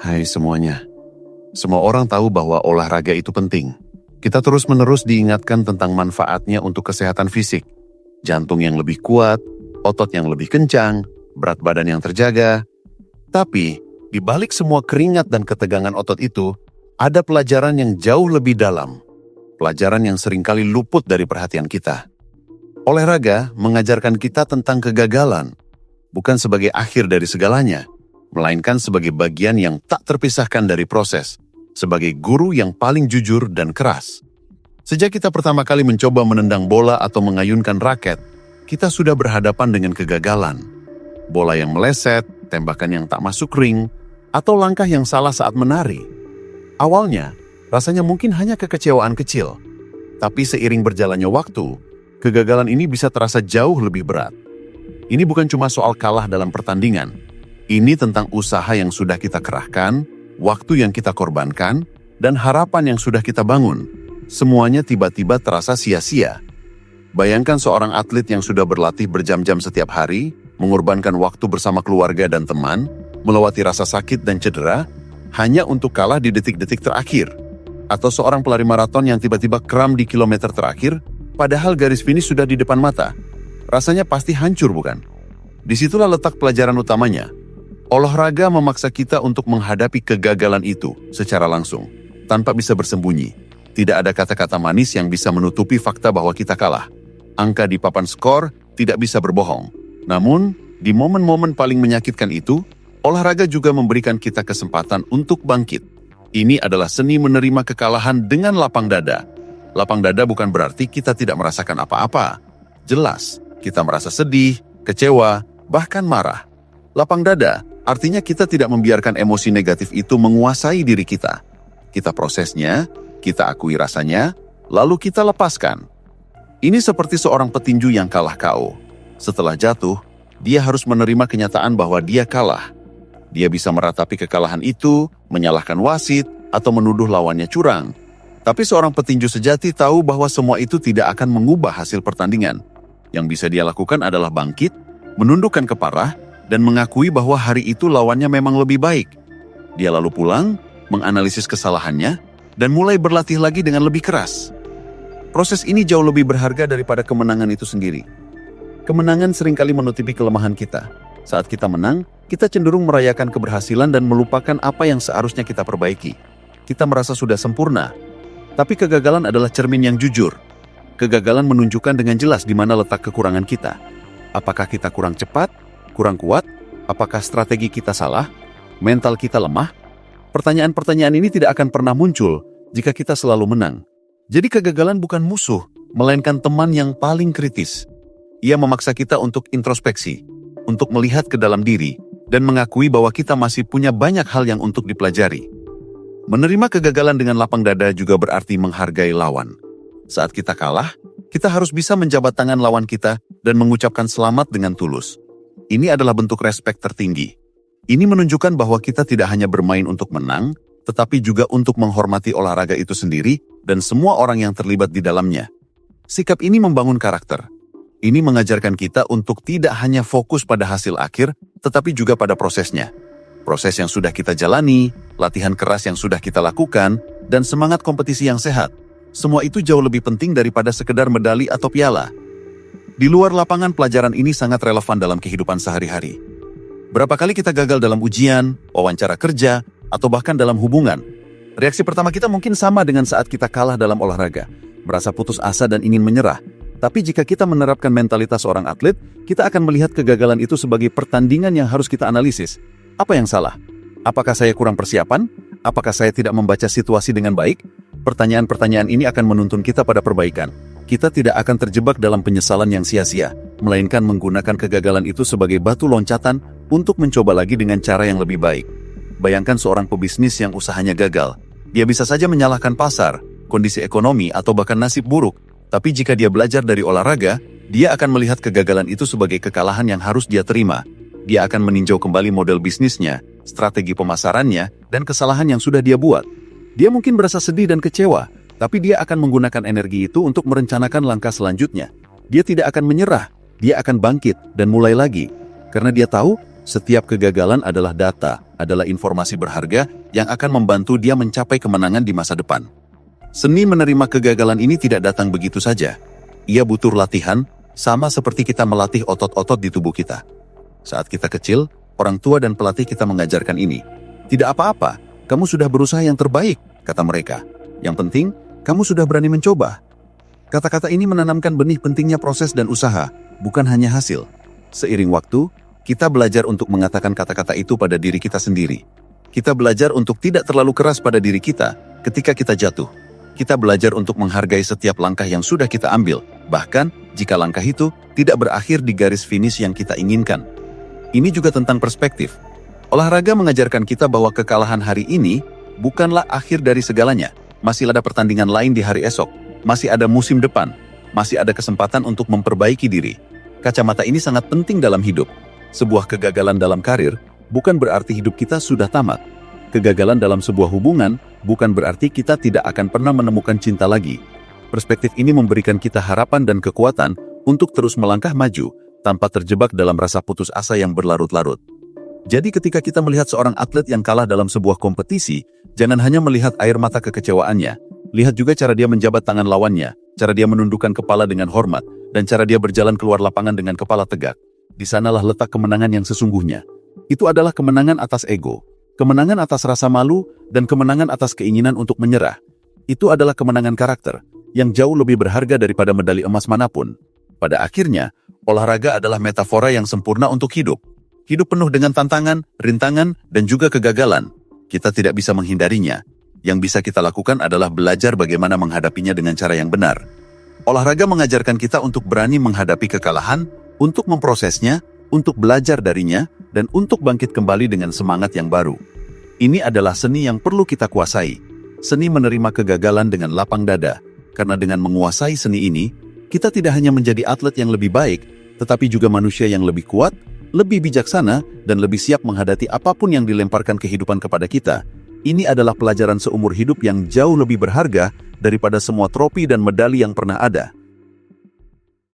Hai semuanya. Semua orang tahu bahwa olahraga itu penting. Kita terus-menerus diingatkan tentang manfaatnya untuk kesehatan fisik. Jantung yang lebih kuat, otot yang lebih kencang, berat badan yang terjaga. Tapi, di balik semua keringat dan ketegangan otot itu, ada pelajaran yang jauh lebih dalam. Pelajaran yang seringkali luput dari perhatian kita. Olahraga mengajarkan kita tentang kegagalan, bukan sebagai akhir dari segalanya, melainkan sebagai bagian yang tak terpisahkan dari proses, sebagai guru yang paling jujur dan keras. Sejak kita pertama kali mencoba menendang bola atau mengayunkan raket, kita sudah berhadapan dengan kegagalan. Bola yang meleset, tembakan yang tak masuk ring, atau langkah yang salah saat menari. Awalnya, rasanya mungkin hanya kekecewaan kecil. Tapi seiring berjalannya waktu, kegagalan ini bisa terasa jauh lebih berat. Ini bukan cuma soal kalah dalam pertandingan. Ini tentang usaha yang sudah kita kerahkan, waktu yang kita korbankan, dan harapan yang sudah kita bangun. Semuanya tiba-tiba terasa sia-sia. Bayangkan seorang atlet yang sudah berlatih berjam-jam setiap hari, mengorbankan waktu bersama keluarga dan teman, melewati rasa sakit dan cedera, hanya untuk kalah di detik-detik terakhir. Atau seorang pelari maraton yang tiba-tiba kram di kilometer terakhir, padahal garis finish sudah di depan mata. Rasanya pasti hancur, bukan? Disitulah letak pelajaran utamanya. Olahraga memaksa kita untuk menghadapi kegagalan itu secara langsung, tanpa bisa bersembunyi. Tidak ada kata-kata manis yang bisa menutupi fakta bahwa kita kalah. Angka di papan skor tidak bisa berbohong. Namun, di momen-momen paling menyakitkan itu, olahraga juga memberikan kita kesempatan untuk bangkit. Ini adalah seni menerima kekalahan dengan lapang dada. Lapang dada bukan berarti kita tidak merasakan apa-apa. Jelas, kita merasa sedih, kecewa, bahkan marah. Lapang dada artinya kita tidak membiarkan emosi negatif itu menguasai diri kita. Kita prosesnya, kita akui rasanya, lalu kita lepaskan. Ini seperti seorang petinju yang kalah KO. Setelah jatuh, dia harus menerima kenyataan bahwa dia kalah. Dia bisa meratapi kekalahan itu, menyalahkan wasit, atau menuduh lawannya curang. Tapi seorang petinju sejati tahu bahwa semua itu tidak akan mengubah hasil pertandingan. Yang bisa dia lakukan adalah bangkit, menundukkan kepala, dan mengakui bahwa hari itu lawannya memang lebih baik. Dia lalu pulang, menganalisis kesalahannya, dan mulai berlatih lagi dengan lebih keras. Proses ini jauh lebih berharga daripada kemenangan itu sendiri. Kemenangan seringkali menutupi kelemahan kita. Saat kita menang, kita cenderung merayakan keberhasilan dan melupakan apa yang seharusnya kita perbaiki. Kita merasa sudah sempurna. Tapi kegagalan adalah cermin yang jujur. Kegagalan menunjukkan dengan jelas di mana letak kekurangan kita. Apakah kita kurang cepat? Kurang kuat? Apakah strategi kita salah? Mental kita lemah? Pertanyaan-pertanyaan ini tidak akan pernah muncul jika kita selalu menang. Jadi kegagalan bukan musuh, melainkan teman yang paling kritis. Ia memaksa kita untuk introspeksi, untuk melihat ke dalam diri, dan mengakui bahwa kita masih punya banyak hal yang untuk dipelajari. Menerima kegagalan dengan lapang dada juga berarti menghargai lawan. Saat kita kalah, kita harus bisa menjabat tangan lawan kita dan mengucapkan selamat dengan tulus. Ini adalah bentuk respek tertinggi. Ini menunjukkan bahwa kita tidak hanya bermain untuk menang, tetapi juga untuk menghormati olahraga itu sendiri dan semua orang yang terlibat di dalamnya. Sikap ini membangun karakter. Ini mengajarkan kita untuk tidak hanya fokus pada hasil akhir, tetapi juga pada prosesnya. Proses yang sudah kita jalani, latihan keras yang sudah kita lakukan, dan semangat kompetisi yang sehat. Semua itu jauh lebih penting daripada sekedar medali atau piala. Di luar lapangan, pelajaran ini sangat relevan dalam kehidupan sehari-hari. Berapa kali kita gagal dalam ujian, wawancara kerja, atau bahkan dalam hubungan? Reaksi pertama kita mungkin sama dengan saat kita kalah dalam olahraga, merasa putus asa dan ingin menyerah. Tapi jika kita menerapkan mentalitas seorang atlet, kita akan melihat kegagalan itu sebagai pertandingan yang harus kita analisis. Apa yang salah? Apakah saya kurang persiapan? Apakah saya tidak membaca situasi dengan baik? Pertanyaan-pertanyaan ini akan menuntun kita pada perbaikan. Kita tidak akan terjebak dalam penyesalan yang sia-sia, melainkan menggunakan kegagalan itu sebagai batu loncatan untuk mencoba lagi dengan cara yang lebih baik. Bayangkan seorang pebisnis yang usahanya gagal. Dia bisa saja menyalahkan pasar, kondisi ekonomi, atau bahkan nasib buruk. Tapi jika dia belajar dari olahraga, dia akan melihat kegagalan itu sebagai kekalahan yang harus dia terima. Dia akan meninjau kembali model bisnisnya, strategi pemasarannya, dan kesalahan yang sudah dia buat. Dia mungkin berasa sedih dan kecewa, tapi dia akan menggunakan energi itu untuk merencanakan langkah selanjutnya. Dia tidak akan menyerah, dia akan bangkit dan mulai lagi. Karena dia tahu Setiap kegagalan adalah data, adalah informasi berharga yang akan membantu dia mencapai kemenangan di masa depan. Seni menerima kegagalan ini tidak datang begitu saja. Ia butuh latihan, sama seperti kita melatih otot-otot di tubuh kita. Saat kita kecil, orang tua dan pelatih kita mengajarkan ini. Tidak apa-apa, kamu sudah berusaha yang terbaik, kata mereka. Yang penting, kamu sudah berani mencoba. Kata-kata ini menanamkan benih pentingnya proses dan usaha, bukan hanya hasil. Seiring waktu, kita belajar untuk mengatakan kata-kata itu pada diri kita sendiri. Kita belajar untuk tidak terlalu keras pada diri kita ketika kita jatuh. Kita belajar untuk menghargai setiap langkah yang sudah kita ambil, bahkan jika langkah itu tidak berakhir di garis finish yang kita inginkan. Ini juga tentang perspektif. Olahraga mengajarkan kita bahwa kekalahan hari ini bukanlah akhir dari segalanya. Masih ada pertandingan lain di hari esok, masih ada musim depan, masih ada kesempatan untuk memperbaiki diri. Kacamata ini sangat penting dalam hidup. Sebuah kegagalan dalam karir bukan berarti hidup kita sudah tamat. Kegagalan dalam sebuah hubungan bukan berarti kita tidak akan pernah menemukan cinta lagi. Perspektif ini memberikan kita harapan dan kekuatan untuk terus melangkah maju tanpa terjebak dalam rasa putus asa yang berlarut-larut. Jadi ketika kita melihat seorang atlet yang kalah dalam sebuah kompetisi, jangan hanya melihat air mata kekecewaannya. Lihat juga cara dia menjabat tangan lawannya, cara dia menundukkan kepala dengan hormat, dan cara dia berjalan keluar lapangan dengan kepala tegak. Di sanalah letak kemenangan yang sesungguhnya. Itu adalah kemenangan atas ego, kemenangan atas rasa malu, dan kemenangan atas keinginan untuk menyerah. Itu adalah kemenangan karakter, yang jauh lebih berharga daripada medali emas manapun. Pada akhirnya, olahraga adalah metafora yang sempurna untuk hidup. Hidup penuh dengan tantangan, rintangan, dan juga kegagalan. Kita tidak bisa menghindarinya. Yang bisa kita lakukan adalah belajar bagaimana menghadapinya dengan cara yang benar. Olahraga mengajarkan kita untuk berani menghadapi kekalahan, untuk memprosesnya, untuk belajar darinya, dan untuk bangkit kembali dengan semangat yang baru. Ini adalah seni yang perlu kita kuasai. Seni menerima kegagalan dengan lapang dada, karena dengan menguasai seni ini, kita tidak hanya menjadi atlet yang lebih baik, tetapi juga manusia yang lebih kuat, lebih bijaksana, dan lebih siap menghadapi apapun yang dilemparkan kehidupan kepada kita. Ini adalah pelajaran seumur hidup yang jauh lebih berharga daripada semua trofi dan medali yang pernah ada.